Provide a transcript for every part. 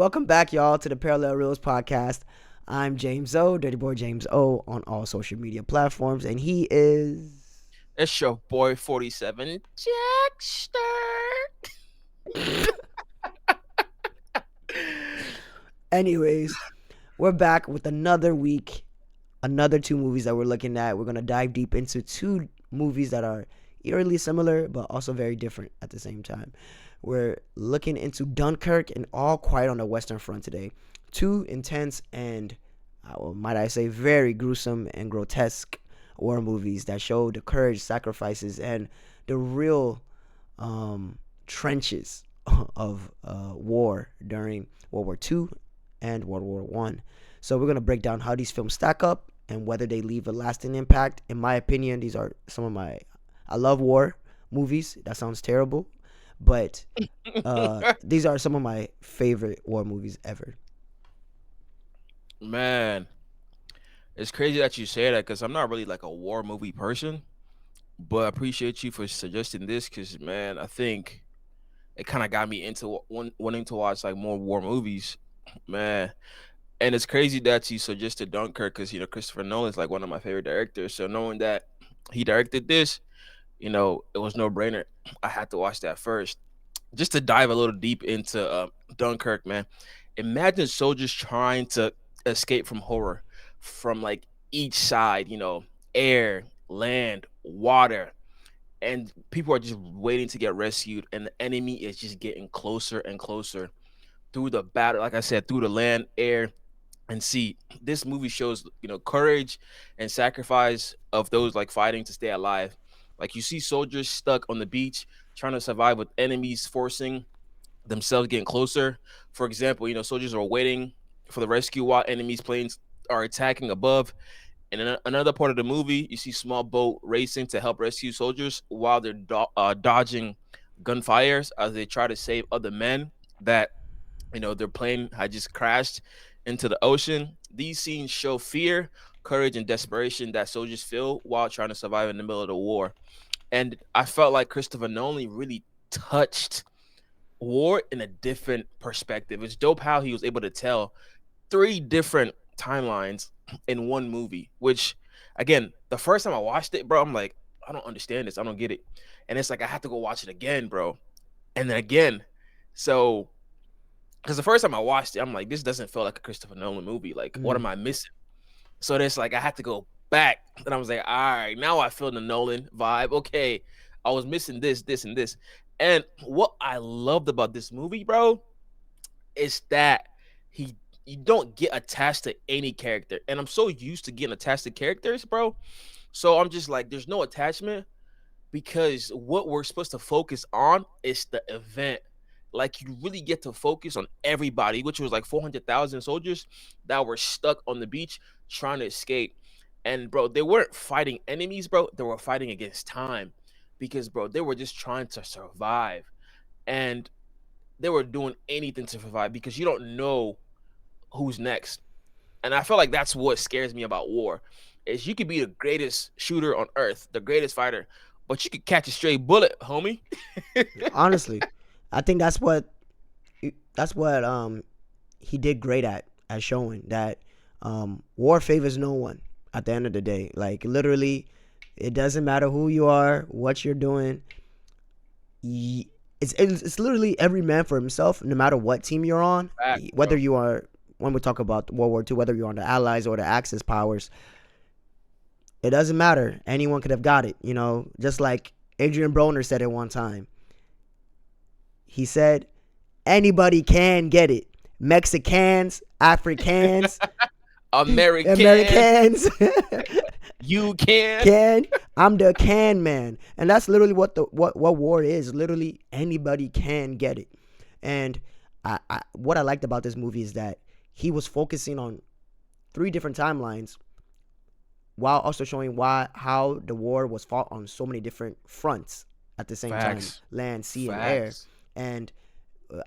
Welcome back, y'all, to the Parallel Reels podcast. I'm James O, Dirty Boy James O, on all social media platforms, and he is. It's your boy 47 Jackster. Anyways, we're back with another week, another two movies that we're looking at. We're gonna dive deep into two movies that are eerily similar, but also very different at the same time. We're looking into Dunkirk and All Quiet on the Western Front today. Two intense and, might I say, very gruesome and grotesque war movies that show the courage, sacrifices, and the real trenches of war during World War II and World War One. So we're gonna break down how these films stack up and whether they leave a lasting impact. In my opinion, these are some of my. I love war movies. That sounds terrible, but these are some of my favorite war movies ever. Man, it's crazy that you say that because I'm not really like a war movie person, but I appreciate you for suggesting this because, man, I think it kind of got me into wanting to watch like more war movies, man. And it's crazy that you suggested Dunkirk because, Christopher Nolan's like one of my favorite directors. So knowing that he directed this, it was no brainer. I had to watch that first. Just to dive a little deep into Dunkirk, man. Imagine soldiers trying to escape from horror from like each side, air, land, water, and people are just waiting to get rescued, and the enemy is just getting closer and closer through the battle. Like I said, through the land, air, and sea. This movie shows, courage and sacrifice of those like fighting to stay alive. Like you see soldiers stuck on the beach trying to survive with enemies forcing themselves getting closer. For example, soldiers are waiting for the rescue while enemies planes are attacking above. And in another part of the movie, you see small boat racing to help rescue soldiers while they're dodging gunfires as they try to save other men that their plane had just crashed into the ocean. These scenes show fear, courage, and desperation that soldiers feel while trying to survive in the middle of the war. And I felt like Christopher Nolan really touched war in a different perspective. It's dope how he was able to tell three different timelines in one movie, which again, the first time I watched it, bro, I'm like, I don't understand this. I don't get it. And it's like I have to go watch it again, bro. And then again. So because the first time I watched it, I'm like, this doesn't feel like a Christopher Nolan movie. Like, what Mm. am I missing? So there's like I had to go back. And I was like, all right, now I feel the Nolan vibe. Okay. I was missing this, this, and this. And what I loved about this movie, bro, is that he you don't get attached to any character. And I'm so used to getting attached to characters, bro. So I'm just like, there's no attachment because what we're supposed to focus on is the event. Like you really get to focus on everybody, which was like 400,000 soldiers that were stuck on the beach trying to escape. And bro, they weren't fighting enemies, bro. They were fighting against time because bro, they were just trying to survive. And they were doing anything to survive because you don't know who's next. And I feel like that's what scares me about war is you could be the greatest shooter on earth, the greatest fighter, but you could catch a stray bullet, homie. Honestly, I think that's what he did great at showing that war favors no one at the end of the day. Like literally, it doesn't matter who you are, what you're doing. It's literally every man for himself, no matter what team you're on. Facts, Whether bro. you are, when we talk about World War II, whether you're on the Allies or the Axis powers, it doesn't matter. Anyone could have got it. Just like Adrian Broner said at one time. He said, anybody can get it. Mexicans, Africans, American, Americans you can. can. I'm the can man, and that's literally what war is. Literally, anybody can get it. And what I liked about this movie is that he was focusing on three different timelines while also showing how the war was fought on so many different fronts at the same time: Facts, land, sea, and air. facts. And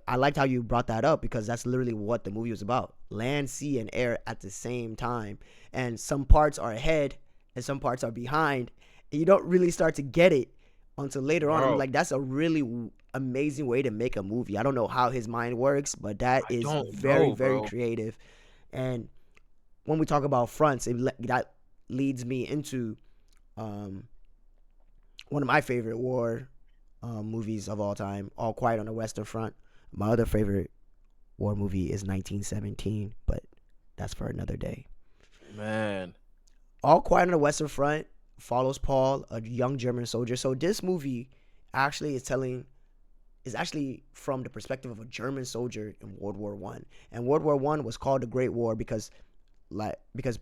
I liked how you brought that up because that's literally what the movie was about: land, sea, and air at the same time. And some parts are ahead and some parts are behind, and you don't really start to get it until later on. I'm Bro, like, that's a really amazing way to make a movie. I don't know how his mind works, but that I is don't very, know, very bro. creative. And when we talk about fronts, that leads me into um, one of my favorite war movies of all time, All Quiet on the Western Front. My other favorite war movie is 1917, but that's for another day. Man, All Quiet on the Western Front follows Paul, a young German soldier. So this movie actually is actually from the perspective of a German soldier in World War One. And World War One was called the Great War because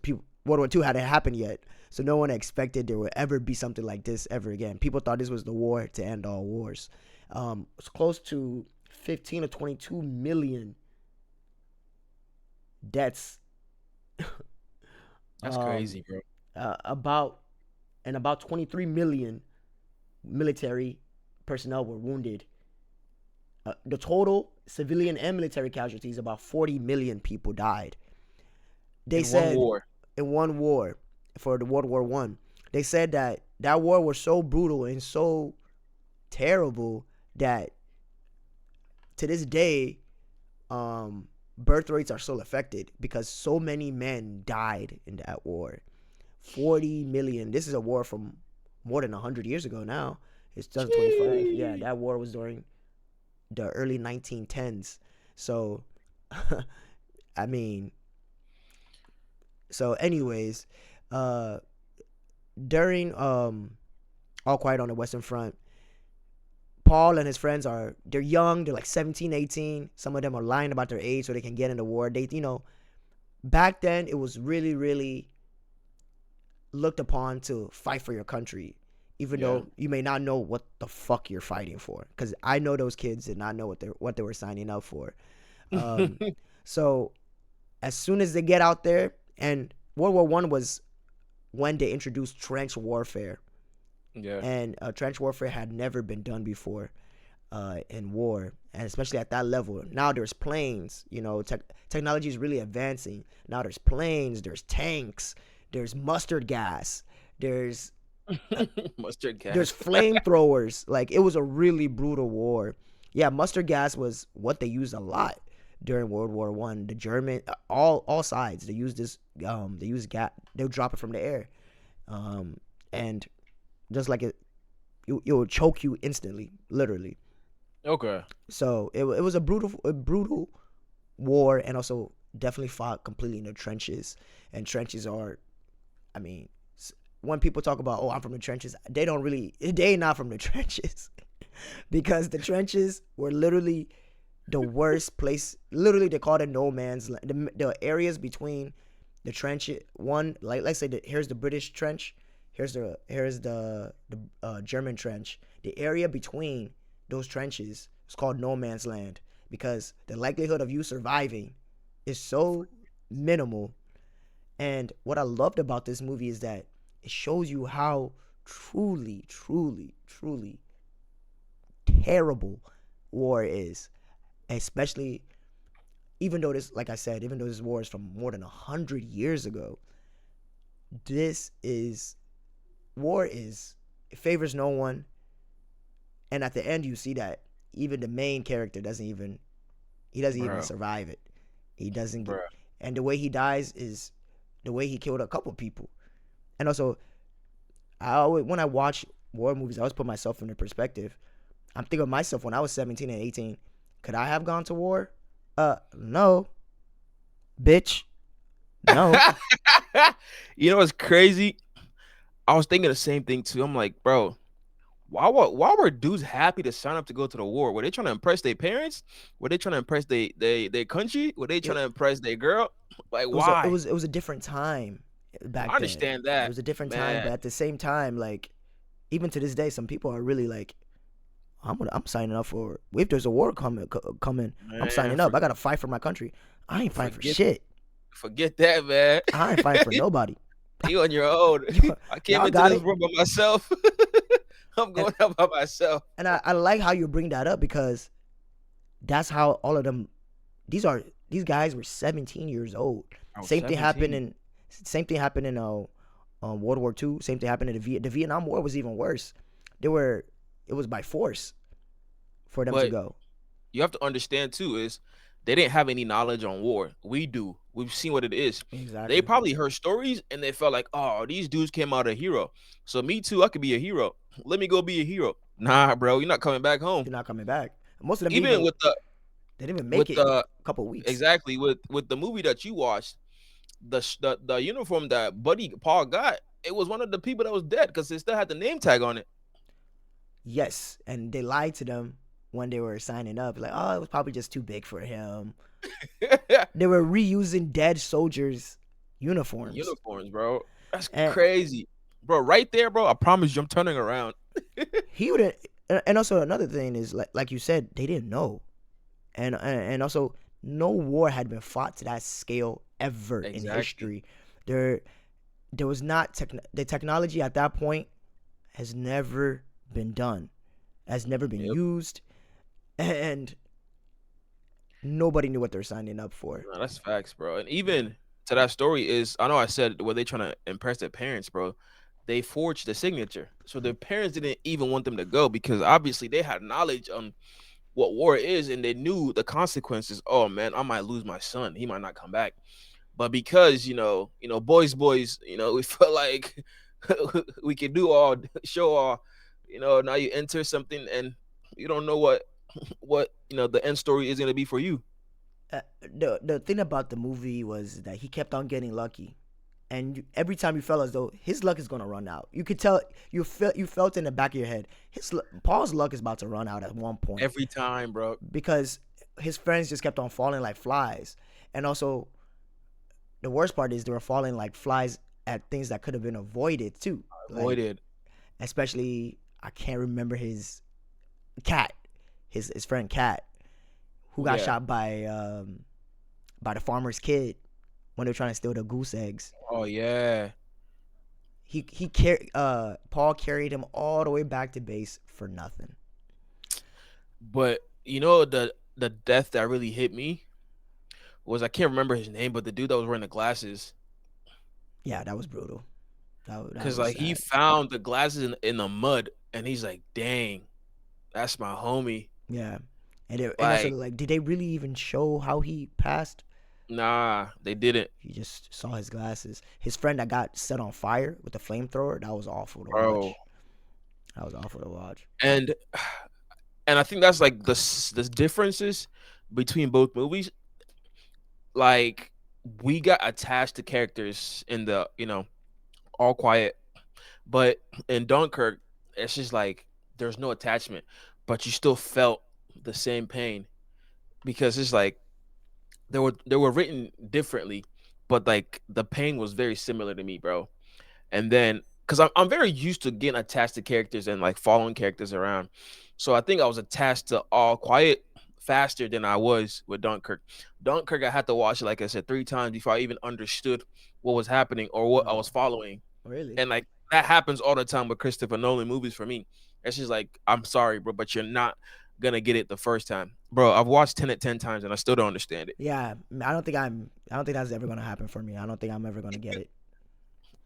people World War Two hadn't happened yet, so no one expected there would ever be something like this ever again. People thought this was the war to end all wars. It's close to 15 or 22 million deaths. that's um, crazy, bro. about and about 23 million military personnel were wounded. The total civilian and military casualties, about 40 million people died. They In one said war. in one war for the World War One. They said that war was so brutal and so terrible that to this day, birth rates are still affected because so many men died in that war. 40 million. This is a war from more than 100 years ago now. It's 2025. Yeah, Gee. that war was during the early 1910s. So, I mean, so anyways, uh, during All Quiet on the Western Front, Paul and his friends they're young, they're like 17, 18. Some of them are lying about their age so they can get in the war. Back then it was really, really looked upon to fight for your country, even Yeah. though you may not know what the fuck you're fighting for. Because I know those kids did not know what they were signing up for. Um, so as soon as they get out there, and World War One was when they introduced trench warfare, Yeah. and trench warfare had never been done before in war, and especially at that level. Now there's planes. Technology is really advancing. Now there's planes, there's tanks, there's mustard gas, there's uh, Mustard there's gas. flamethrowers. Like, it was a really brutal war. Yeah, mustard gas was what they used a lot during World War One. The German, all sides, they used this. They used gas. They would drop it from the air, and just like it would choke you instantly, literally. Okay. So it was a brutal war, and also definitely fought completely in the trenches. And trenches are, I mean, when people talk about, oh, I'm from the trenches, they ain't not from the trenches, because the trenches were literally the worst place. Literally, they called it no man's land. The areas between the trench, one, like, let's say that here's the British trench, here's the German trench. The area between those trenches is called no man's land, because the likelihood of you surviving is so minimal. And what I loved about this movie is that it shows you how truly, truly, truly terrible war is. Especially, even though this, like I said, even though this war is from more than 100 years ago, this is war is it favors no one. And at the end, you see that even the main character doesn't even Bro. survive it. He doesn't get, Bro. and the way he dies is the way he killed a couple people. And also, when I watch war movies, I always put myself in the perspective. I'm thinking of myself when I was 17 and 18. Could I have gone to war? No, bitch, no. You know what's crazy? I was thinking the same thing too. I'm like, bro, why were dudes happy to sign up to go to the war? Were they trying to impress their parents? Were they trying to impress their country? Were they It, trying to impress their girl? Like, it was a, it why? was it was a different time back I then. understand It that, was a different time, man. but at the same time, like, even to this day, some people are really like, I'm signing up for, if there's a war coming, I'm Man, signing up. I gotta fight for my country. I ain't fighting for forget shit. forget that, man. I ain't fighting for nobody. You on your own. I came Y'all into got this it. room by myself. I'm And going out by myself. I like how you bring that up, because that's how all of them. These guys were 17 years old. I was Same thing happened 17. in World War II. Same thing happened in the Vietnam War was even worse. It was by for them to But go. you have to understand too is they didn't have any knowledge on war. We do. We've seen what it is. They Exactly. probably heard stories and they felt like, oh, these dudes came out a hero. So me too, I could be a hero. Let me go be a hero. Nah, bro, you're not coming back home. They're not coming back. Most of them didn't Even even with the they didn't even make with it the a couple weeks. exactly with the movie that you watched, the uniform that Buddy Paul got, it was one of the people that was dead because it still had the name tag on Yes, and they lied to them when they were signing up. Like, oh, it was probably just too big for him. it. They were reusing dead soldiers' uniforms. Uniforms, bro. That's And crazy. Bro, right there, bro. I promise you I'm turning around. he would and also another thing is like you said, they didn't know. And also no war had been fought to that scale ever in Exactly. history. There there was not the technology at that point has never been done, has never been Yep. used, and nobody knew what they're signing up for. No, that's facts, bro. And even to that story is, I know I said were they trying to impress their parents, bro. They forged the signature, so their parents didn't even want them to go because obviously they had knowledge on what war is and they knew the consequences. Oh man, I might lose my son. He might not come back. But because boys, we felt like we could do all, show all. Now you enter something and you don't know what the end story is gonna be for you. The thing about the movie was that he kept on getting lucky, and every time you felt as though his luck is gonna run out. You could tell you felt in the back of your head Paul's luck is about to run out at one point Every time, bro. because his friends just kept on falling like flies, and also the worst part is they were falling like flies at things that could have been avoided too. Like Avoided. especially I can't remember his cat, his friend Cat, who got Yeah. shot by the farmer's kid when they were trying to steal the goose eggs. Oh yeah. He carried Paul carried him all the way back to base for nothing. But the death that really hit me was, I can't remember his name, but the dude that was wearing the glasses. Yeah, that was brutal. That Cause was like he sad. found the glasses in the mud and he's like, dang, that's my homie. Yeah, and also Like, like, did they really even show how he passed? nah, they didn't, He just saw his glasses. His friend that got set on fire with the flamethrower. That was awful to bro. watch. That was awful to watch. And I think that's like the differences between both movies. Like, we got attached to characters in the All Quiet, but in Dunkirk, it's just like there's no attachment, but you still felt the same pain because it's like they were written differently, but like the pain was very similar to me, bro. And then because I'm very used to getting attached to characters and like following characters around, so I think I was attached to All Quiet faster than I was with Dunkirk. Dunkirk, I had to watch it, like I said, 3 times before I even understood what was happening or what I was Oh, following. really? And like that happens all the time with Christopher Nolan movies for me. It's just like, I'm sorry, bro, but you're not gonna get it the first time, bro. I've watched Tenet 10 times and I still don't understand it. Yeah, I don't think that's ever gonna happen for me. I don't think I'm ever gonna get it.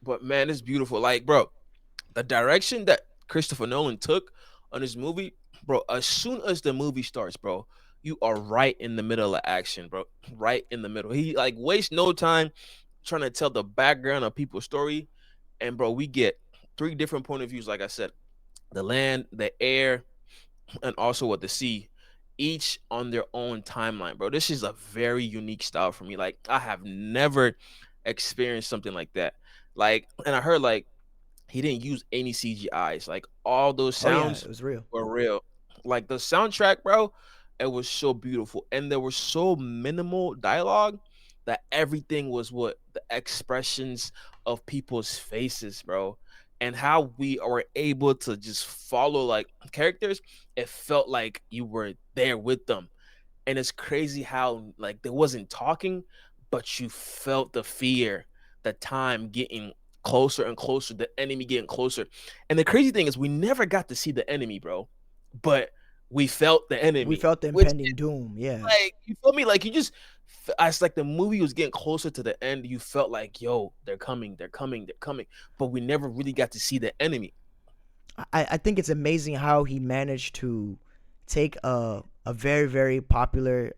But man, it's beautiful. Like, bro, the direction that Christopher Nolan took on this movie, bro. As soon as the movie starts, bro, you are right in the middle of action, bro. Right in the middle. He like wastes no time trying to tell the background of people's story, and bro, we get three different point of views. Like I said, the land, the air, and also what the sea, each on their own timeline, bro. This is a very unique style for me. Like, I have never experienced something like that. Like, and I heard like he didn't use any CGIs. Like, all those Oh yeah, it sounds was real. were real. Like the soundtrack, bro, it was so beautiful, and there was so minimal dialogue that everything was what the expressions of people's faces, bro, and how we are able to just follow like characters. It felt like you were there with them, and it's crazy how like there wasn't talking, but you felt the fear, the time getting closer and closer, the enemy getting closer. And the crazy thing is we never got to see the enemy, bro, but we felt the We enemy, felt the which impending doom. Yeah, like, you feel me? Like, you just it's like the movie was getting closer to the end. You felt like, yo, they're coming, they're coming, they're coming. But we never really got to see the enemy. I think it's amazing how he managed to take a very very popular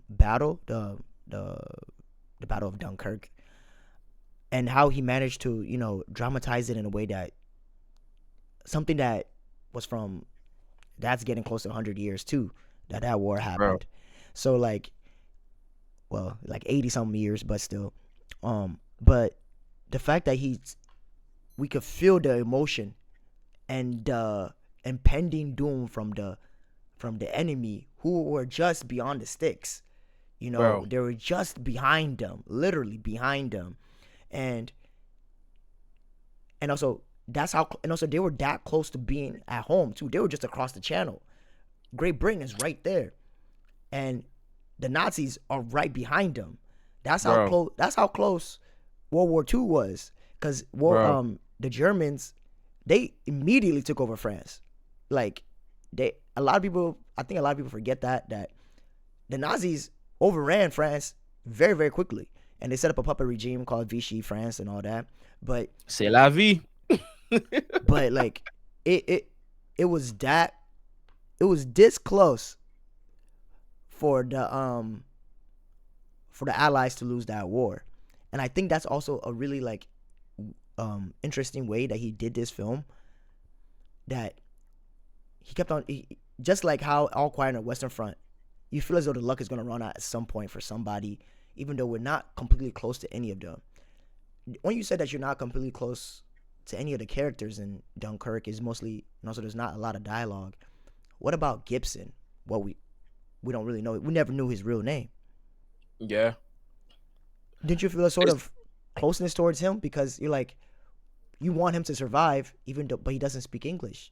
battle, the the Battle of Dunkirk, and how he managed to dramatize it in a way that something that was from that's getting close to 100 years too, that war Bro, happened. So like, well, like 80 something years, but still, but the fact that we could feel the emotion and the impending doom from the enemy who were just beyond the sticks. bro, They were just behind them, literally behind them. and and also and also they were that close to being at home too. They were just across the channel. Great Britain is right there, and the Nazis are right behind them. That's how bro, close. That's how close World War II was. Because bro, the Germans, they immediately took over France. Like a lot of people, I think a lot of people forget that the Nazis overran France very very quickly, and they set up a puppet regime called Vichy France and all that. But c'est la vie. like it it it was that it was this close for the Allies to lose that war. And I think that's also a really like interesting way that he did this film, that he kept on just like how All Quiet on the Western Front, you feel as though the luck is going to run out at some point for somebody, even though we're not completely close to any of them. When you said that you're not completely close to any of the characters in Dunkirk, is mostly, and also there's not a lot of dialogue. What about Gibson? Well, we don't really know. We never knew his real name. Yeah. Didn't you feel a sort It's of closeness towards him because you're like, you want him to survive even though, but he doesn't speak English?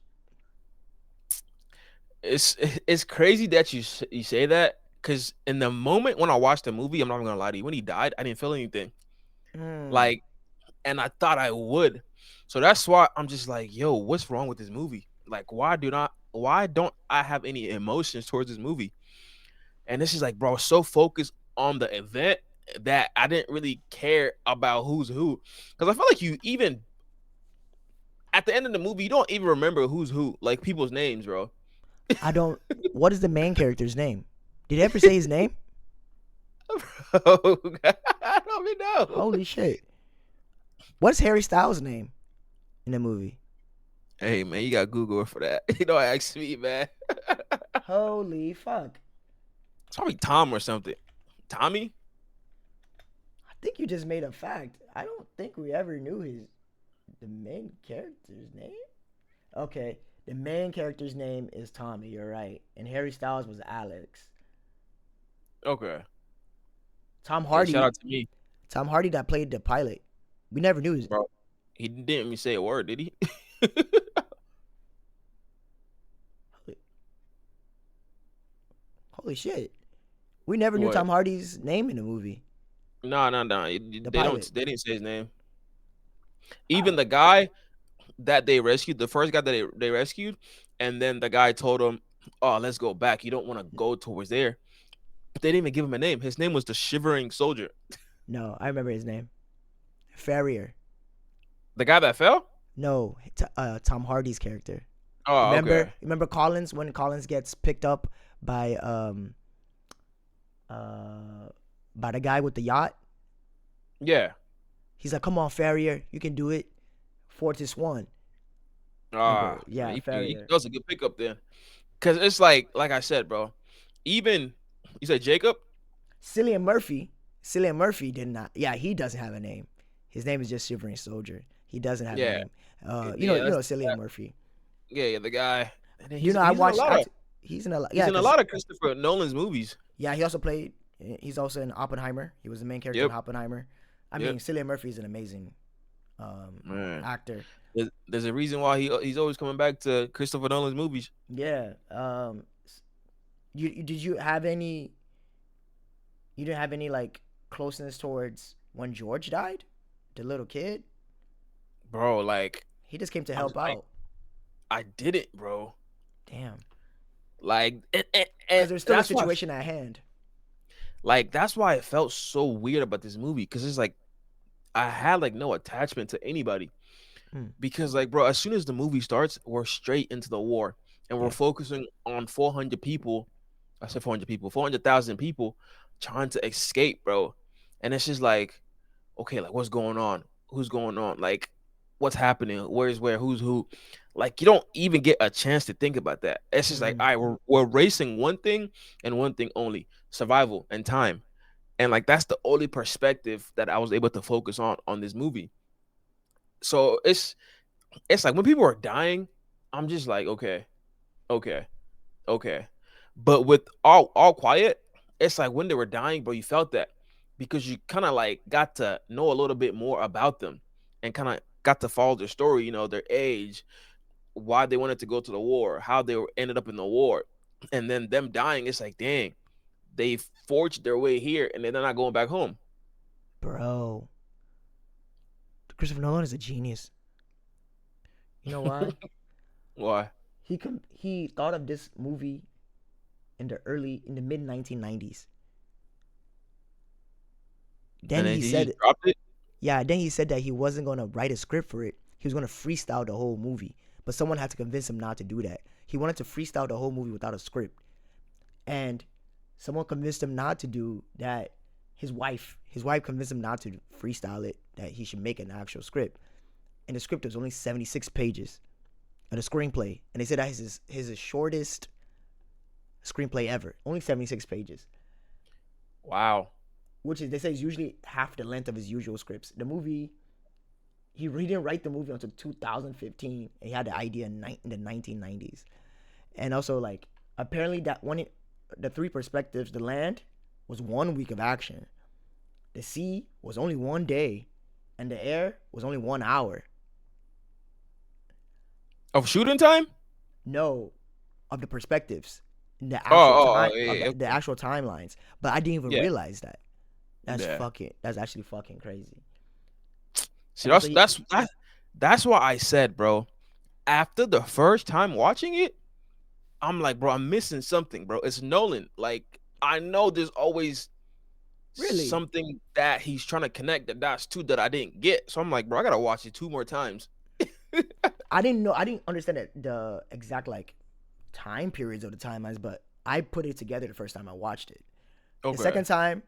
it's it's crazy that you say that, because in the moment when I watched the movie, I'm not even gonna lie to you, when he died, I didn't feel anything. Mm. Like, and I thought I would. So that's why I'm just like, yo, what's wrong with this movie? Like, why don't I have any emotions towards this movie? And this is like, bro, so focused on the event that I didn't really care about who's who. Because I feel like you even at the end of the movie, you don't even remember who's who, like people's names, bro. I don't. What is the main character's name? Did he ever say his name? Bro, I don't even know. Holy shit! What's Harry Styles' name in the movie? Hey man, you got Google for that. You know, ask me, man. Holy fuck! It's probably Tom or something. Tommy? I think you just made a fact. I don't think we ever knew the main character's name. Okay, the main character's name is Tommy. You're right, and Harry Styles was Alex. Okay. Tom Hey, shout Hardy, out to me, Tom Hardy that played the pilot. We never knew his. bro. He didn't even say a word, did he? Holy shit! We never knew What? Tom Hardy's name in the movie. No, no, no. The They don't. pilot. They didn't say his name. Even Oh the guy that they rescued, the first guy that they rescued, and then the guy told him, "Oh, let's go back. You don't want to go towards there." But they didn't even give him a name. His name was the Shivering Soldier. no, I remember his name. Farrier. The guy that fell. No, Tom Hardy's character. Oh, okay. Remember Collins, when Collins gets picked up by uh by the guy with the yacht. Yeah. He's like, "Come on, Farrier, you can do it." Fortis one. Remember? Ah, man, Yeah, that Farrier. was a good pickup then. Cause it's like I said, bro. Even you said Jacob. Cillian Murphy. Cillian Murphy did not. Yeah, he doesn't have a name. His name is just Shivering Soldier. He doesn't have a Yeah, name. yeah, You know that's Cillian Murphy. yeah, the guy. And then You know, I he's in a watched. lot of He's in a lot. he's Yeah, in a because lot of Christopher Nolan's movies. yeah, he also played. He's also in Oppenheimer. He was the main character in Yep, Oppenheimer. I yep. mean, Cillian Murphy is an amazing Man, actor. there's a reason why he's always coming back to Christopher Nolan's movies. Yeah. Did you have any? You didn't have any like closeness towards when George died, the little kid. Bro, like He just came to I was help like, out. I did it, bro. Damn. Like Because there's still a that's why, situation at hand. that's why it felt so weird about this movie, because it's like I had like no attachment to anybody. Hmm. Because like, bro, as soon as the movie starts, we're straight into the war. and we're Yeah. focusing on 400 people. I said 400 people, 400,000 people trying to escape, bro. And it's just like, okay, like what's going on? Who's going on? Like, what's happening? Where's where? Who's who? Like, you don't even get a chance to think about that. It's just like, Mm, all right, we're racing one thing and one thing only: survival and time. And like that's the only perspective that I was able to focus on this movie. So it's like when people are dying, I'm just like, okay, okay, okay. But with all quiet, it's like when they were dying, bro, you felt that because you kind of like got to know a little bit more about them and kind of got to follow their story, their age, why they wanted to go to the war, how they were ended up in the war. And then them dying, it's like, dang, they forged their way here and then they're not going back home. bro, Christopher Nolan is a genius. You know why? Why? He thought of this movie in the mid 1990s. And Then then he he just said, dropped it. yeah, then he said that he wasn't going to write a script for it. He was going to freestyle the whole movie. But someone had to convince him not to do that. He wanted to freestyle the whole movie without a script. And someone convinced him not to do that. His wife convinced him not to freestyle it, that he should make an actual script. And the script was only 76 pages. And the screenplay. And they said that his shortest screenplay ever. Only 76 pages. Wow. Which is, they say, is usually half the length of his usual scripts. The movie, he didn't write the movie until 2015. And he had the idea in the 1990s. And also, like, apparently that one, the three perspectives, the land was 1 week of action. The sea was only 1 day. And the air was only 1 hour. Of shooting time? No, of the perspectives, the Oh, actual oh, time oh, of yeah, the okay. actual timelines. But I didn't even Yeah, realize that. yeah. That's actually fucking crazy. See, And also, that's why I said, bro. After the first time watching it, I'm like, bro, I'm missing something, bro. It's Nolan. Like, I know there's always really, something that he's trying to connect the dots to that I didn't get. So I'm like, bro, I gotta watch it two more times. I didn't understand the exact like time periods of the timelines, but I put it together the first time I watched it. The Okay. second time,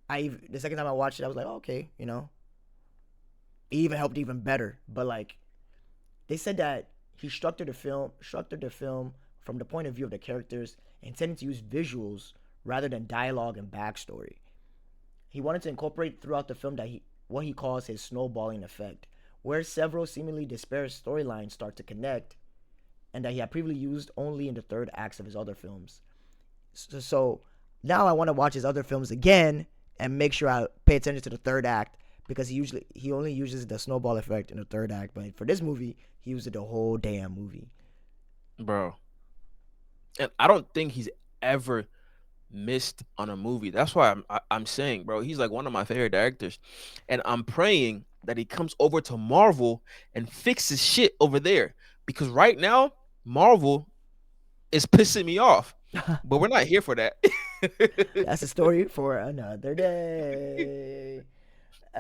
the second time I watched it, I was like, oh, okay, it even helped even better. But like, they said that he structured the film from the point of view of the characters, intending to use visuals rather than dialogue and backstory. He wanted to incorporate throughout the film that he what he calls his snowballing effect, where several seemingly disparate storylines start to connect, and that he had previously used only in the third acts of his other films. So now I want to watch his other films again and make sure I pay attention to the third act, because he only uses the snowball effect in the third act, but for this movie he used it the whole damn movie. Bro. And I don't think he's ever missed on a movie. That's why I'm saying, bro, he's like one of my favorite directors, and I'm praying that he comes over to Marvel and fixes shit over there because right now Marvel is pissing me off, but we're not here for that. That's a story for another day.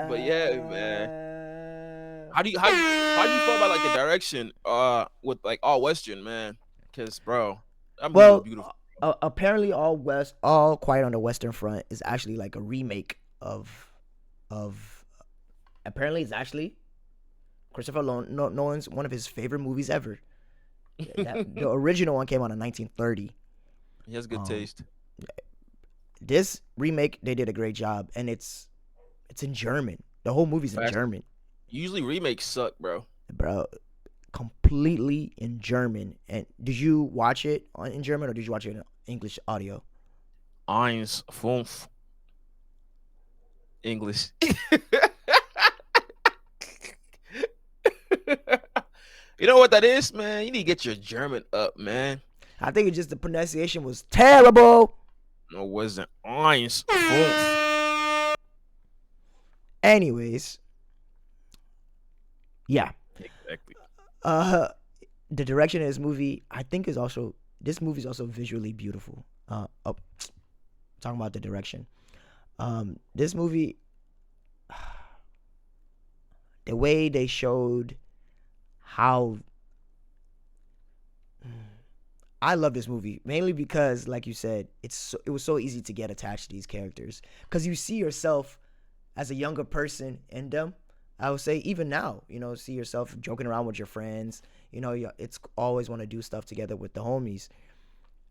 But yeah, man, Uh, how do you feel about like the direction with like all Western, man? Because bro, that movie was well, beautiful. apparently, All Quiet on the Western Front is actually like a remake of. Apparently, it's actually Nolan's one of his favorite movies ever. That the original one came out in 1930. He has good Um, taste. this remake, they did a great job, and it's in German. The whole movie's in Fast. German, Usually remakes suck, bro. bro. Completely in German. And did you watch it in German, or did you watch it in English audio? Eins, fünf, English. You know what that is, man? You need to get your German up, man. I think it's just the pronunciation was terrible. No, it wasn't eins, fünf. Anyways, yeah. Exactly. Uh, the direction of this movie, I think, is also this movie is also visually beautiful. Talking about the direction. This movie, the way they showed how I love this movie mainly because, like you said, it was so easy to get attached to these characters because you see yourself as a younger person in them. I would say even now, see yourself joking around with your friends. It's always want to do stuff together with the homies.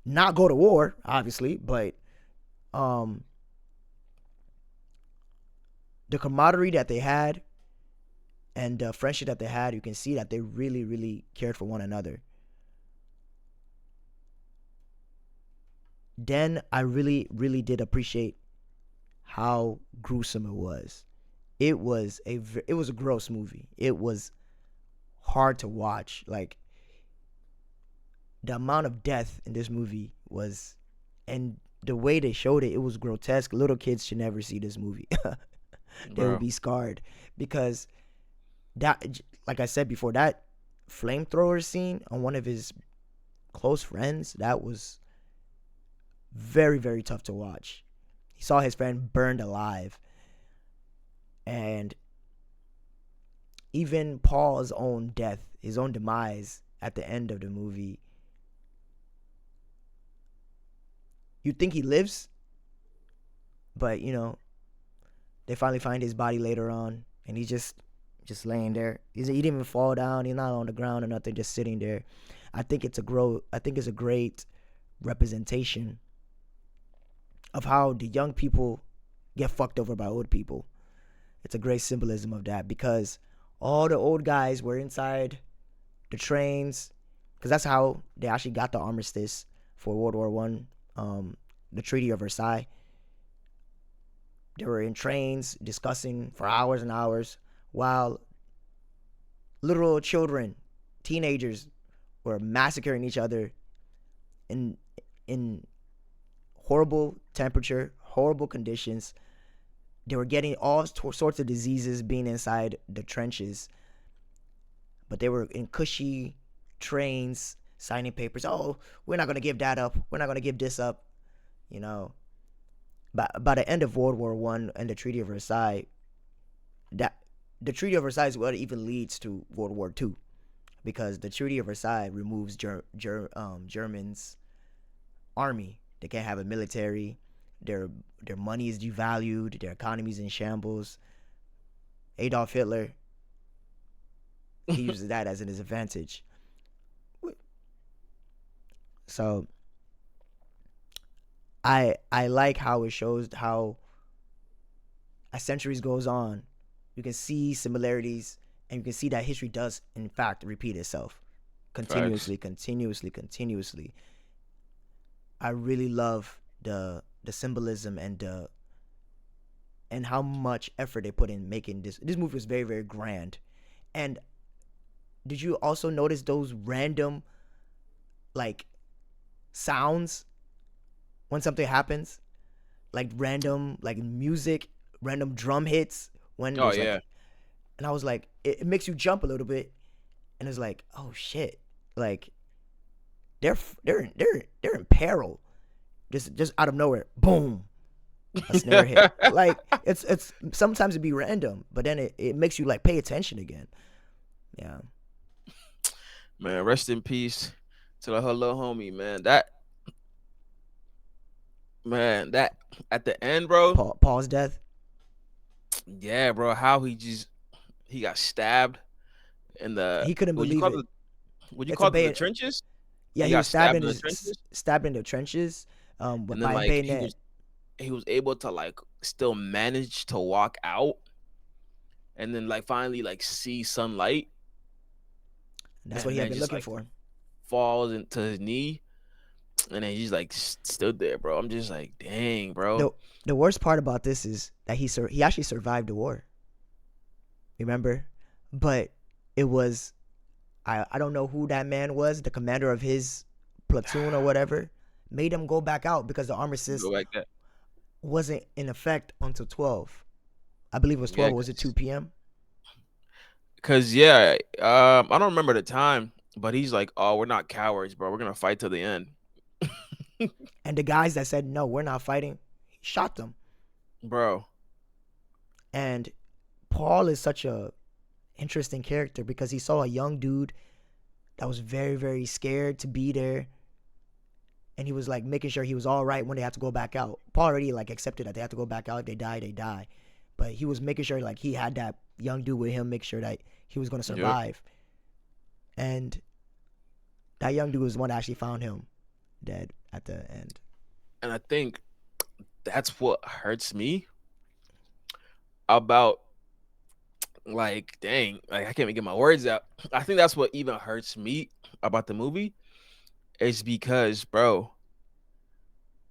Not go to war, obviously, but um, the camaraderie that they had and the friendship that they had, you can see that they really, really cared for one another. Then I really, really did appreciate how gruesome it was. It was a gross movie. It was hard to watch. Like the amount of death in this movie was, and the way they showed it, it was grotesque. Little kids should never see this movie. They will bro. be scarred because that, like I said before, that flamethrower scene on one of his close friends, that was very, very tough to watch. He saw his friend burned alive, and even Paul's own death, his own demise at the end of the movie. You think he lives, but they finally find his body later on, and he's just laying there. He didn't even fall down. He's not on the ground or nothing, just sitting there. I think it's a great representation of how the young people get fucked over by old people. It's a great symbolism of that because all the old guys were inside the trains because that's how they actually got the armistice for World War One, the Treaty of Versailles. They were in trains discussing for hours and hours while little children, teenagers, were massacring each other in in horrible temperature, horrible conditions. They were getting all sorts of diseases being inside the trenches, but they were in cushy trains signing papers. Oh, we're not going to give that up. We're not going to give this up. You know, but by the end of World War One and the Treaty of Versailles, that the Treaty of Versailles is what even leads to World War Two, because the Treaty of Versailles removes Germans' army. They can't have a military. Their their money is devalued. Their economy is in shambles. Adolf Hitler, he uses that as an advantage. So I like how it shows how as centuries goes on, you can see similarities and you can see that history does in fact repeat itself Facts. continuously, continuously, continuously. I really love the symbolism and how much effort they put in making this. This movie was very, very grand. And did you also notice those random like sounds when something happens? Like random like music, random drum hits when Oh there's yeah. like, and I was like, it makes you jump a little bit, and it's like, oh shit, like they're in peril. Just out of nowhere, boom, a snare hit. Like it's sometimes it'd be random, but then it makes you like pay attention again. Yeah, Man, rest in peace to the little homie, man. That at the end, bro. Paul's death. Yeah, bro. How he got stabbed in the He couldn't would you believe call it. the would you It's a call it the bay. trenches? Yeah, He he got was stabbed stabbed in in the his trenches, stabbed in the trenches, and then by a like bayonet. he was able to like still manage to walk out, and then like finally like see sunlight, That's what and he had then been just looking like for. falls into his knee, and then he's like stood there, bro. I'm just like, dang, bro. the The worst part about this is that he actually survived the war. Remember, but it was I don't know who that man was, the commander of his platoon or whatever, made him go back out because the armistice Go back there. wasn't in effect until 12. I believe it was Yeah, 12 or was it 2 p.m.? cause yeah, I don't remember the time, but he's like, "Oh, we're not cowards, bro. We're gonna fight to the end." And the guys that said no, we're not fighting, he shot them. Bro. And Paul is such a interesting character because he saw a young dude that was very, very scared to be there, and he was like making sure he was all right when they had to go back out. Paul already like accepted that they had to go back out. If they die, they die. But he was making sure like he had that young dude with him, make sure that he was gonna Yep. survive. And that young dude was the one that actually found him dead at the end. And I think that's what hurts me about, like, dang, like I can't even get my words out. I think that's what even hurts me about the movie is because, bro,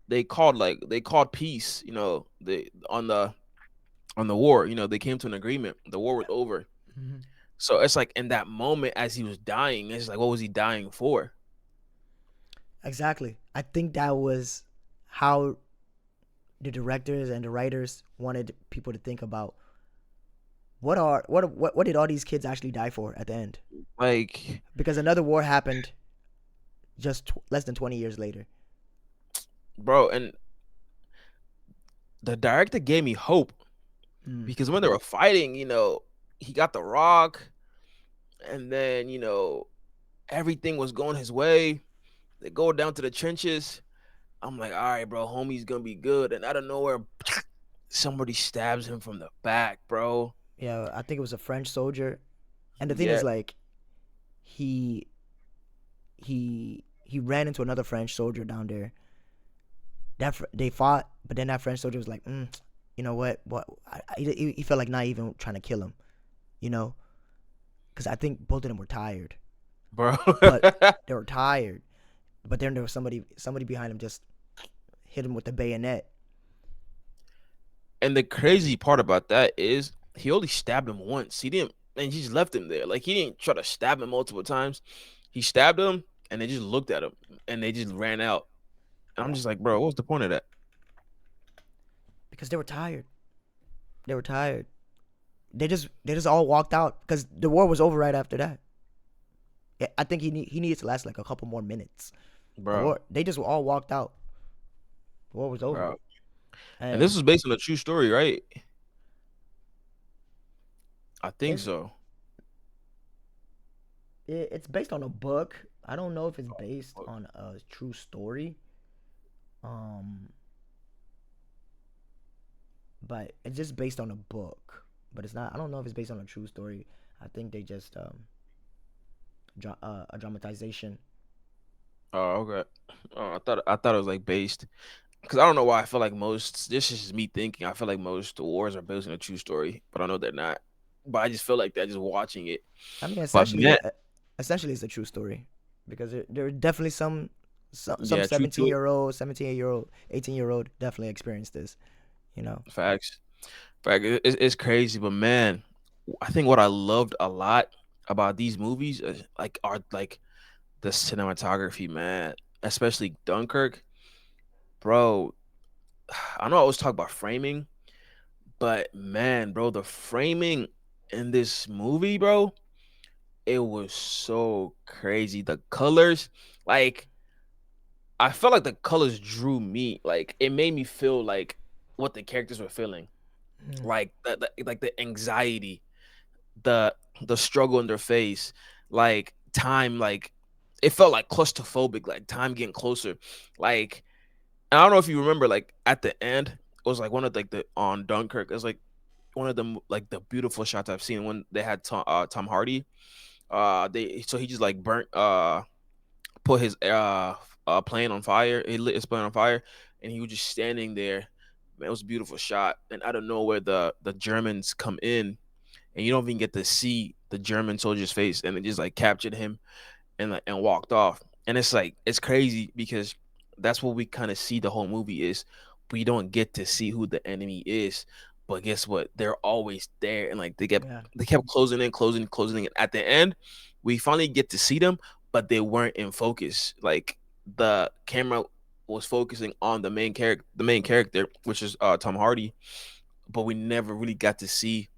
they called peace, they on the war, they came to an agreement. The war was over. Mhm. So it's like in that moment as he was dying, it's like what was he dying for? Exactly. I think that was how the directors and the writers wanted people to think about what did all these kids actually die for at the end? Like, Because another war happened just less than 20 years later. bro, and the director gave me hope Mm. because when they were fighting, he got the rock and then, everything was going his way. They go down to the trenches. I'm like, all right, bro, homie's gonna be good. And out of nowhere, somebody stabs him from the back, bro. Yeah, I think it was a French soldier. And the thing Yeah, is, like, he he ran into another French soldier down there. They fought, but then that French soldier was like, you know what? He felt like not even trying to kill him, you know, because I think both of them were tired, bro. but they were tired. But then there was somebody behind him just hit him with the bayonet. And the crazy part about that is he only stabbed him once. He didn't, and he just left him there. Like he didn't try to stab him multiple times. He stabbed him, and they just looked at him, and they just ran out. And I'm Yeah, just like, bro, what's the point of that, because they were tired. They were tired. They just all walked out because the war was over right after that. Yeah, I think he needed to last like a couple more minutes. The bro? war they just all walked out. The war was over, Bro. And this and was based on a true story, right? I think it's so. it's based on a book. I don't know if it's based on a true story. Um, but it's just based on a book. But it's not. I don't know if it's based on a true story. I think they just a dramatization. Oh, okay. I thought it was like based because I don't know why I feel like most. This is just me thinking. I feel like most wars are based on a true story, but I know they're not. But I just feel like that just watching it. I mean, But man, essentially, it's a true story because there are definitely some yeah, true to it. 17-year-old, 18-year-old definitely experienced this. You know. Facts. It's crazy, but man, I think what I loved a lot about these movies is, like are like the cinematography, man. Especially Dunkirk, bro. I know I always talk about framing, but man, bro, the framing in this movie, bro, it was so crazy. The colors, like I felt like the colors drew me. Like it made me feel like what the characters were feeling, Mm. like like the anxiety, the the struggle in their face, like time, like it felt like claustrophobic, like time getting closer. Like I don't know if you remember, like at the end, it was like one of like the on Dunkirk. It was like one of the like the beautiful shots I've seen when they had Tom Hardy. They so he just like burnt put his plane on fire. He lit his plane on fire, and he was just standing there. Man, it was a beautiful shot. And out of nowhere, the Germans come in, and you don't even get to see the German soldier's face, and it just like captured him and like and walked off. And it's like it's crazy because that's what we kind of see the whole movie is. We don't get to see who the enemy is, but guess what? They're always there, and like Yeah. they kept closing in, closing, closing. And at the end, we finally get to see them, but they weren't in focus. Like the camera was focusing on the main character, which is Tom Hardy, but we never really got to see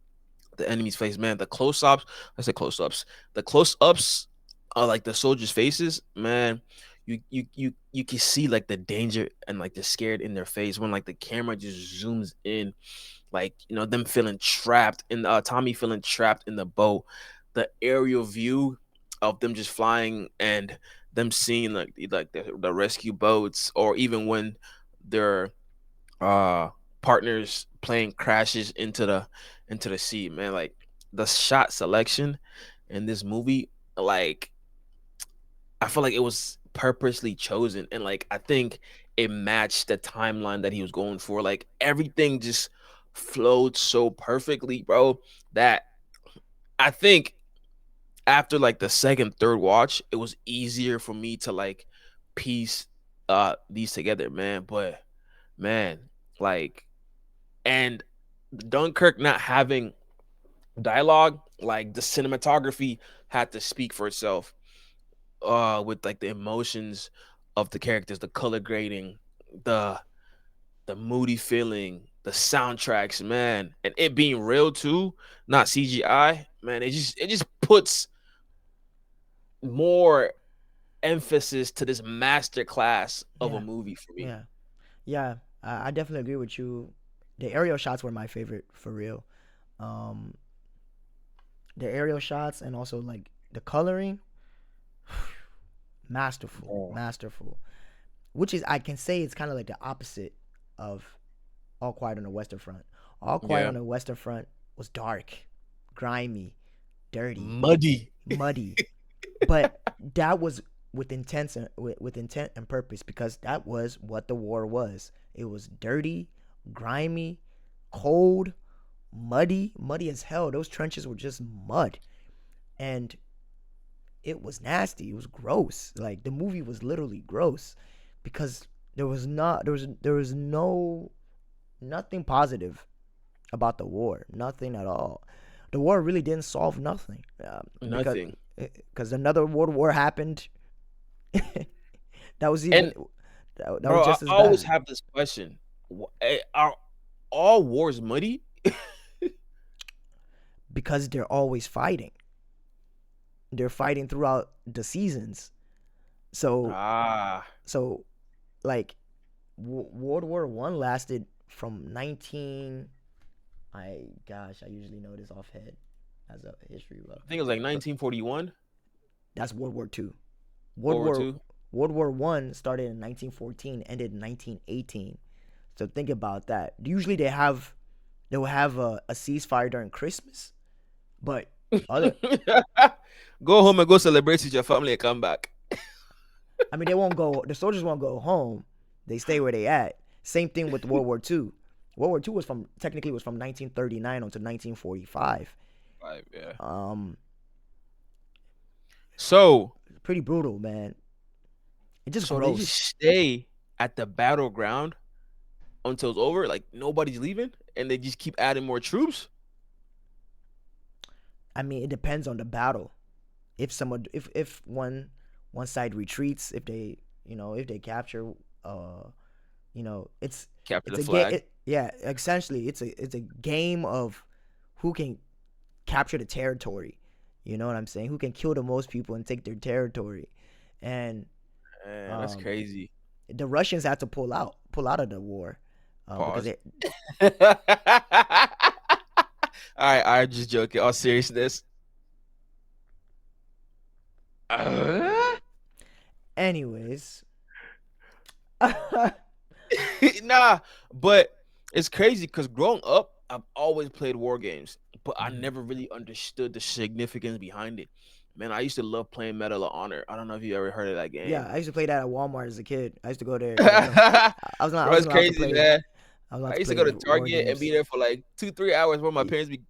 the enemy's face. Man, the close ups, I said close ups. The close ups are like the soldiers' faces, man. You can see like the danger and like the scared in their face when like the camera just zooms in, like them feeling trapped in Tommy feeling trapped in the boat. The aerial view of them just flying and them seeing like the rescue boats, or even when their uh partners plane crashes into the sea, man. Like the shot selection in this movie, like I feel like it was purposely chosen, and like I think it matched the timeline that he was going for. Like everything just flowed so perfectly, bro, that I think after like the second, third watch, it was easier for me to like piece these together, man. But man, like, and Dunkirk not having dialogue, like the cinematography had to speak for itself. With like the emotions of the characters, the color grading, the the moody feeling, the soundtracks, man, and it being real too, not CGI, man. It just puts more emphasis to this master class of a Yeah, movie for me. yeah, yeah. I definitely agree with you. The aerial shots were my favorite for real. Um, the aerial shots and also like the coloring, masterful, Oh. masterful. Which is I can say it's kind of like the opposite of All Quiet on the Western Front. All Quiet Yeah, on the Western Front was dark, grimy, dirty, muddy. muddy, but that was with intent and purpose because that was what the war was. It was dirty, grimy, cold, muddy as hell. Those trenches were just mud, and it was nasty. It was gross. Like the movie was literally gross because there was no nothing positive about the war. Nothing at all. The war really didn't solve nothing because Nothing. another world war happened that was even And that was bro, I just as always bad have this question: are all wars muddy? because they're always fighting. They're fighting throughout the seasons. So Ah, so like World War One lasted from 19. I gosh, I usually know this off head as a history buff, I think it was like but 1941, that's World War Two. World World War War Two. World War One started in 1914, ended in 1918. So think about that. Usually they will have a ceasefire during Christmas, but other Go home and go celebrate with your family and come back. I mean they won't go. The soldiers won't go home. They stay where they at. Same thing with World War Two. World War Two was from technically was from 1939 until 1945. Right, yeah. Um, So, pretty brutal, man. It's just so they just gross. stay at the battleground until it's over. Like nobody's leaving, and they just keep adding more troops. I mean, it depends on the battle. If one side retreats, if they if they capture, uh, Capture it's the a game. flag. Yeah, essentially, it's a game of who can capture the territory. You know what I'm saying? Who can kill the most people and take their territory, and Man, that's um, crazy. the Russians had to pull out of the war, because Pause. they. All right, just joking. All seriousness. Uh? Anyways, Nah, but it's crazy because growing up, I've always played war games, but I Mhm. never really understood the significance behind it. Man, I used to love playing Medal of Honor. I don't know if you ever heard of that Yeah, game. I used to play that at Walmart as a kid. I used to go there because Bro, I wasn't it's allowed to crazy, play. man. I was allowed I to used to play go to war Target and be games, there for like 2, 3 hours while my parents be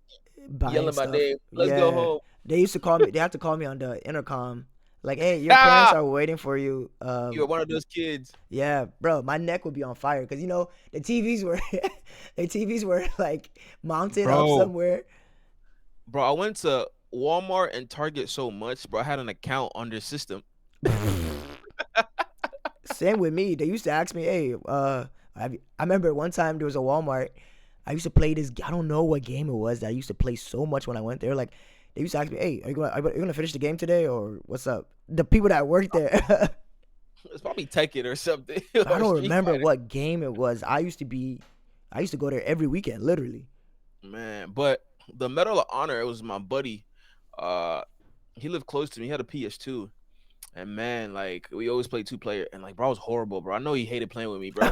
buying yelling my stuff. name. Let's go Yeah, home. they used to call me. They had to call me on the intercom, like, "Hey, your parents are waiting for you." You're one of those kids. Yeah, bro, my neck would be on fire because the TVs were the TVs were like mounted up Bro, somewhere. bro, I went to Walmart and Target so much, bro. I had an account on their system. Same with me. They used to ask me, "Hey, I remember one time there was a Walmart. I used to play this. I don't know what game it was that I used to play so much when I went there. Like, they used to ask me, "Hey, are you gonna finish the game today or what's up?" The people that worked there, It's probably Tekken or something I or don't Street remember Fighter. what game it was. I used to go there every weekend, literally. Man, but the Medal of Honor, it was my buddy. Uh, he lived close to me. He had a PS2, And man, like we always play 2 player, and like bro was horrible, bro. I know he hated playing with me, bro.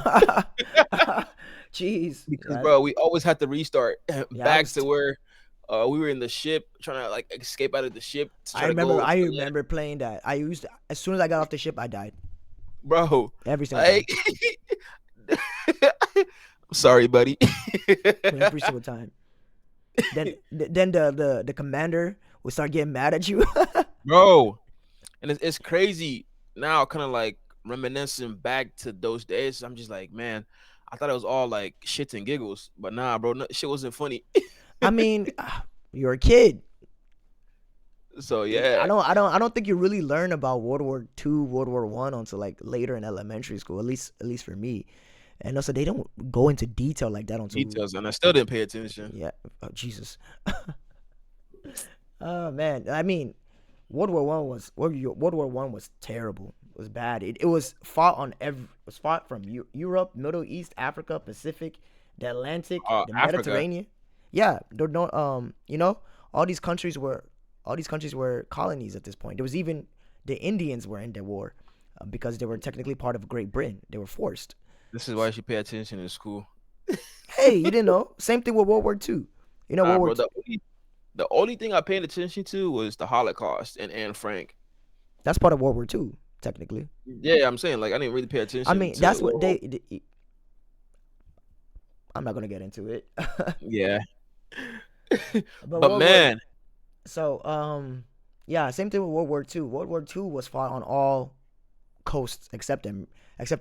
Jeez. Because Yeah, bro, we always had to restart yeah. I back was. to where we were in the ship trying to like escape out of the ship to I try to remember. go to I the land. remember playing that. I used as soon as I got off the ship, I died Bro, every single like time. I'm sorry, buddy. Every single time. Then the commander would start getting mad at you. Bro, and it's crazy now, kind of like reminiscing back to those days. I'm just like, man, I thought it was all like shits and giggles, but nah, bro, no, shit wasn't funny. I mean, you're a kid. So I yeah, don't. I don't. I don't think you really learn about World War II, World War I until like later in elementary school. At least for me. And also, they don't go into detail like that until. details, and I still didn't pay attention. Yeah. Oh, Jesus. Oh man. I mean, World War I was terrible. It was bad. It was fought on every. It was fought from Europe, Middle East, Africa, Pacific, the Atlantic, the Africa. Mediterranean. Yeah. Don't. All these countries were. All these countries were colonies at this point. There was even the Indians were in the war because they were technically part of Great Britain. They were forced. This is why you should pay attention in school. Hey, you didn't know? Same thing with World War II. You know, World War Bro, II. the only thing I paid attention to was the Holocaust and Anne Frank. That's part of World War II, technically. Yeah, I'm saying like I didn't really pay I attention mean, to. that's what I'm not gonna get into it. Yeah, But but World War. man, So yeah, same thing with World War II. World War II was fought on all coasts except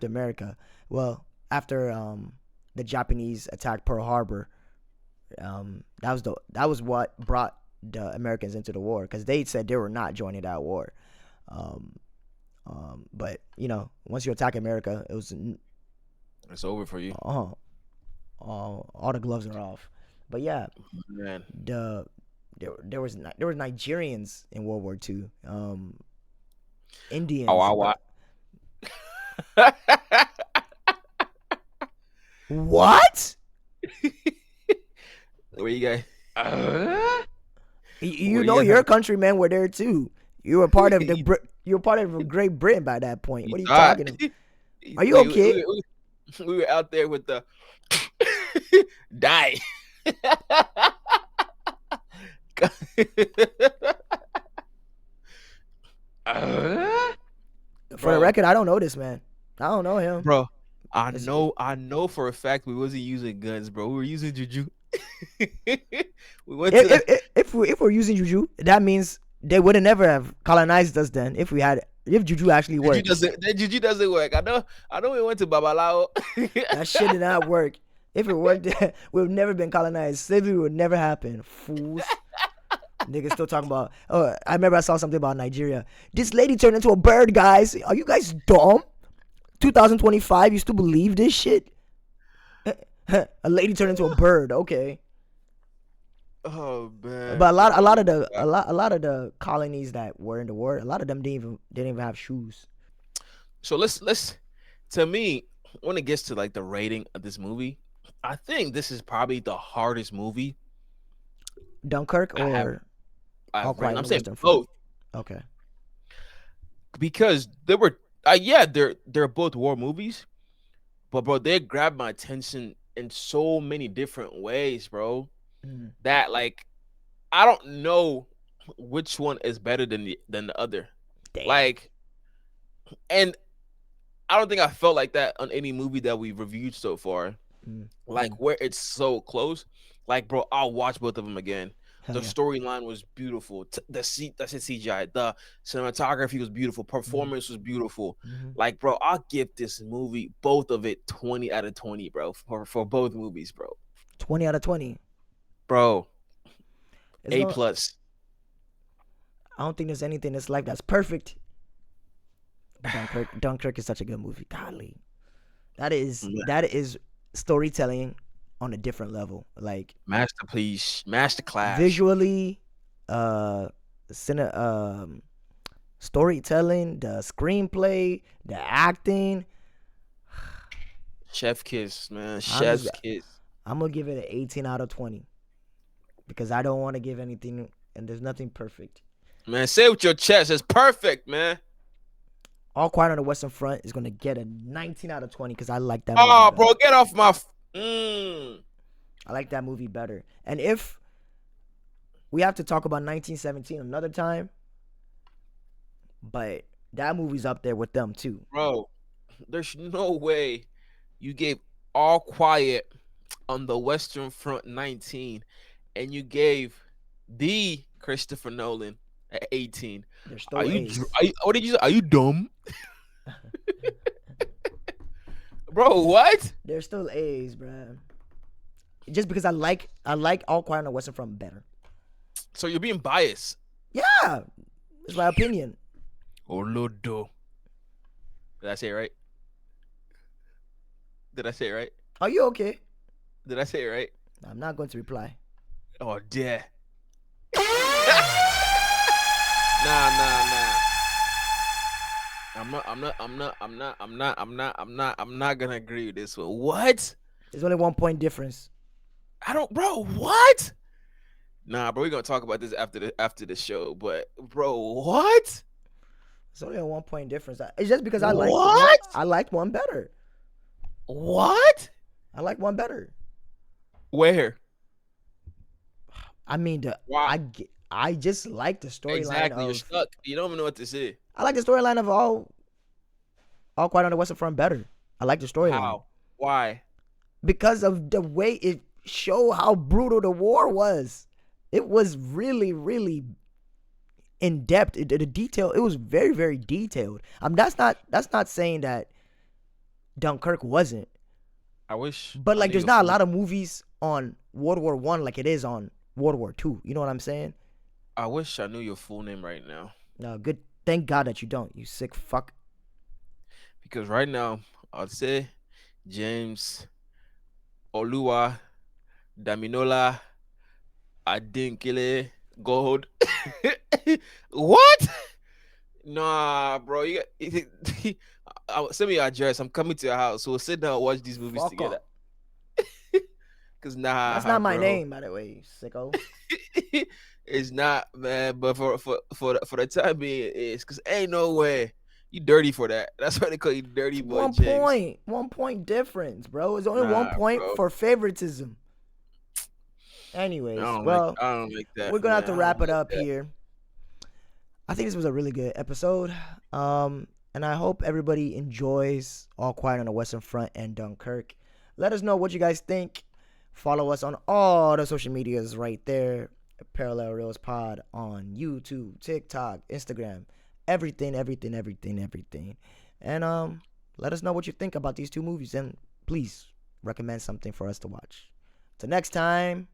America. Well, after the Japanese attacked Pearl Harbor, that was what brought the Americans into the war because they said they were not joining that war. Um, but once you attack America, it was it's over for you, uh, all the gloves are off. But yeah, man. the there were Nigerians in World War II. Oh, Indians. I What? Where you guys? You Where know you guys your have? countrymen were there too. You were part of you were part of Great Britain by that point. You What are you thought talking about? we, Are you we, okay? we were out there with the die. For the Bro, record, I don't know this man. I don't know him. bro, I Is know, I know for a fact we wasn't using guns, bro. We were using juju. We went to the if we're using juju, that means they would have never have colonized us then if juju actually juju works. doesn't. The juju doesn't work. I know. We went to Babalao. That shit did not work. If it worked, we would never been colonized. Slavery would never happen. Fools. Niggas still talking about. Oh, I remember I saw something about Nigeria. This lady turned into a bird, guys. Are you guys dumb? 2025, you still believe this shit? A lady turned into a bird. Okay, Oh man, but a lot, a bro. lot of the, a lot of the colonies that were in the war, a lot of them didn't even have shoes. So let's to me when it gets to like the rating of this movie, I think this is probably the hardest movie Dunkirk I have or All I've Quiet rated. on I'm the saying Western Front. both Okay. because there were yeah, they're both war movies, but bro, they grabbed my attention in so many different ways, bro. Mm, That like I don't know which one is better than the other. damn. Like, and I don't think I felt like that on any movie that we've reviewed so far. Mm, Like where it's so close. Like, bro, I'll watch both of them again. hell The yeah. storyline was beautiful. That's it, CGI. The cinematography was beautiful. Mm, Performance was beautiful. mm-hmm. Like, bro, I'll give this movie both of it 20 out of 20, bro. For both movies, bro. 20 out of 20. Bro, It's A going. plus. I don't think there's anything in this life that's perfect. Dunkirk is such a good movie. Golly, that is Ma- that is storytelling on a different level. Like Masterpiece, masterclass. visually, cine, storytelling, the screenplay, the acting. Chef kiss, man. I'm just Chef's kiss. I'm gonna give it an 18 out of 20 because I don't want to give anything, and there's nothing perfect. Man, say it with your chest. It's perfect, man. All Quiet on the Western Front is gonna get a 19 out of 20 because I like that movie Oh, bro, better. get off my. Mm. I like that movie better. And if we have to talk about 1917 another time, but that movie's up there with them too. Bro, there's no way you gave All Quiet on the Western Front 19, and you gave the Christopher Nolan at 18. They're Are still you? A's. What did you say? Are you dumb, bro? What? They're still A's, bro. Just because I like All Quiet on the Western Front better. So you're being biased. Yeah, it's my opinion. Olodo. Did I say it right? Did I say it right? Are you okay? Did I say it right? I'm not going to reply. Oh, dear. Nah. I'm not gonna agree with this one. What? There's only 1 point difference. I don't, bro. What? Nah, bro. We're gonna talk about this after the show. But, bro, what? It's only a 1 point difference. It's just because What? I liked one better. What? I like one better. Where? I mean, Why? I just like the storyline Exactly. You're of. stuck. You don't even know what to say. I like the storyline of All Quiet on the Western Front better. I like the storyline How? Why? because of the way it showed how brutal the war was. It was really, really in depth. The detail. It was very, very detailed. That's not saying that Dunkirk wasn't. I wish. But I like, knew there's your not a full. lot of movies on World War I like it is on World War II. You know what I'm saying? I wish I knew your full name right now. No, good. Thank God that you don't. You sick fuck. Because right now, I'd say James Olua Daminola Adinkele Gold. What? Nah, bro. Send me your address. I'm coming to your house. So we'll sit down and watch these movies Fuck together. up. Cause That's nah, not my bro. name, by the way, sicko. It's not, man. But for the time being, it is. Cause ain't no way you dirty for that. That's why they call you dirty It's boy, one James. point. 1 point difference, bro. It's only one Nah, point bro. for favoritism. Anyways, well, I don't like that, we're gonna have man. to I wrap don't it like up that. here. I think this was a really good episode. And I hope everybody enjoys All Quiet on the Western Front and Dunkirk. Let us know what you guys think. Follow us on all the social medias right there. Parallel Reels Pod on YouTube, TikTok, Instagram, everything. And let us know what you think about these two movies. And please recommend something for us to watch. Till next time.